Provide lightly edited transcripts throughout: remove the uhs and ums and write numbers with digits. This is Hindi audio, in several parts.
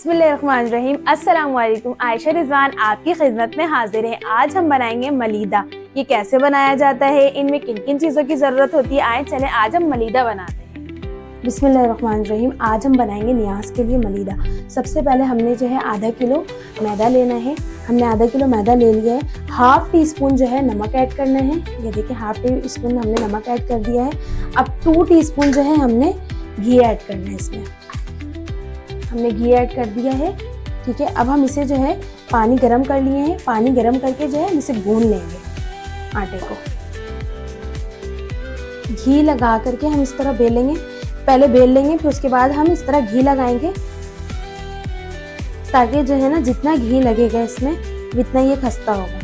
बिस्मिल्लाहिर्रहमानिर्रहीम। अस्सलाम वालेकुम। आयशा रिजवान आपकी खिदमत में हाजिर है। आज हम बनाएंगे मलीदा। ये कैसे बनाया जाता है, इनमें किन किन चीज़ों की ज़रूरत होती है, आए चले आज हम मलीदा बनाते हैं। बिस्मिल्लाहिर्रहमानिर्रहीम। आज हम बनाएंगे नियाज के लिए मलीदा। सबसे पहले हमने जो है आधा किलो मैदा लेना है। हमने आधा किलो मैदा ले लिया है। हाफ टी स्पून जो है नमक ऐड करना है। ये देखिए हाफ टी स्पून हमने नमक ऐड कर दिया है। अब 2 टीस्पून जो है हमने घी ऐड करना है। इसमें हमने घी ऐड कर दिया है। ठीक है, अब हम इसे जो है पानी गरम कर लिए हैं। पानी गरम करके जो है हम इसे गूंद लेंगे आटे को। घी लगा करके हम इस तरह बेलेंगे, पहले बेल लेंगे, फिर उसके बाद हम इस तरह घी लगाएंगे ताकि जो है ना जितना घी लगेगा इसमें उतना ये खस्ता होगा।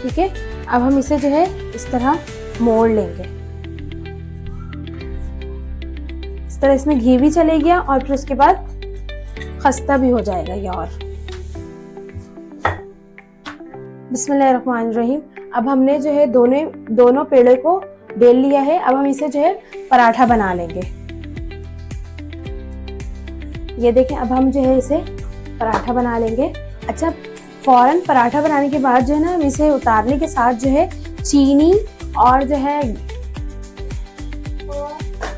ठीक है, अब हम इसे जो है इस तरह मोड़ लेंगे। इस तरह इसमें घी भी चले गया और फिर उसके बाद खस्ता भी हो जाएगा ये। और बिस्मिल्लाहिर्रहमानिर्रहीम। अब हमने जो है दोनों पेड़े को बेल लिया है। अब हम इसे जो है पराठा बना लेंगे। ये देखें, अब हम जो है इसे पराठा बना लेंगे। अच्छा, फौरन पराठा बनाने के बाद जो है ना हम इसे उतारने के साथ जो है चीनी और जो है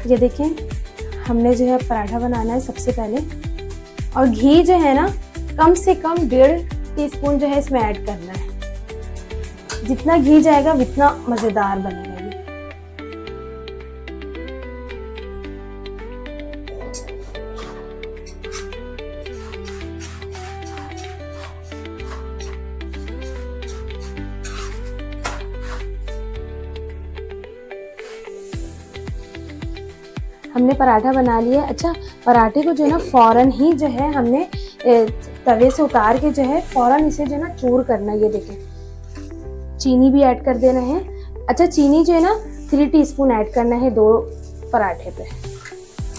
ये देखें हमने जो है पराठा बनाना है सबसे पहले। और घी जो है ना कम से कम 1.5 टीस्पून जो है इसमें ऐड करना है। जितना घी जाएगा उतना मजेदार बनेगा ये। हमने पराठा बना लिया। अच्छा, पराठे को जो है ना फौरन ही जो है हमने तवे से उतार के जो है फौरन इसे जो है ना चूर करना है। ये देखें, चीनी भी ऐड कर देना है। अच्छा, चीनी जो है ना 3 टीस्पून ऐड करना है 2 पराठे पे।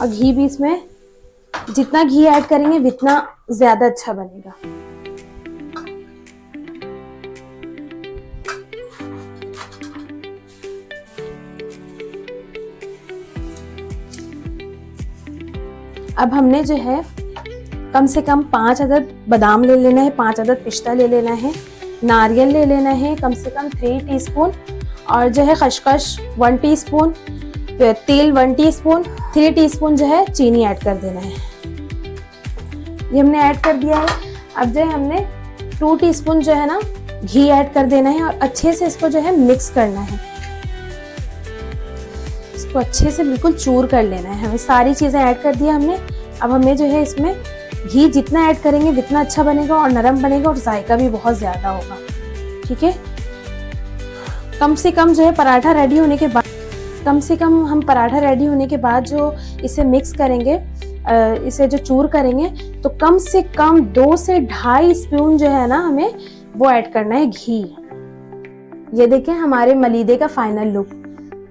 और घी भी इसमें जितना घी ऐड करेंगे उतना ज्यादा अच्छा बनेगा। अब हमने जो है कम से कम 5 अदद बादाम ले लेना है, 5 अदद पिस्ता ले लेना है, नारियल ले लेना है कम से कम 3 टीस्पून, और जो है खसखस 1 टीस्पून, तेल 1 टीस्पून, 3 टीस्पून जो है चीनी ऐड कर देना है। ये हमने ऐड कर दिया है। अब जो है हमने 2 टीस्पून जो है ना घी ऐड कर देना है और अच्छे से इसको जो है मिक्स करना है। इसको अच्छे से बिल्कुल चूर कर लेना है। हमें सारी चीज़ें ऐड कर दिया हमने। अब हमें जो है इसमें घी जितना ऐड करेंगे उतना अच्छा बनेगा और नरम बनेगा और जायका भी बहुत ज़्यादा होगा। ठीक है, कम से कम जो है पराठा रेडी होने के बाद हम पराठा रेडी होने के बाद जो इसे मिक्स करेंगे, इसे जो चूर करेंगे, तो कम से कम 2 से 2.5 स्पून जो है ना हमें वो ऐड करना है घी। ये देखें हमारे मलीदे का फाइनल लुक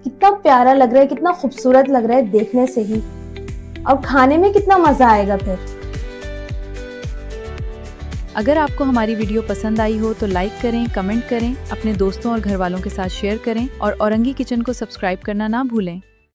कितना प्यारा लग रहा है, कितना खूबसूरत लग रहा है देखने से ही, और खाने में कितना मजा आएगा फिर। अगर आपको हमारी वीडियो पसंद आई हो तो लाइक करें, कमेंट करें, अपने दोस्तों और घर वालों के साथ शेयर करें और औरंगी किचन को सब्सक्राइब करना ना भूलें।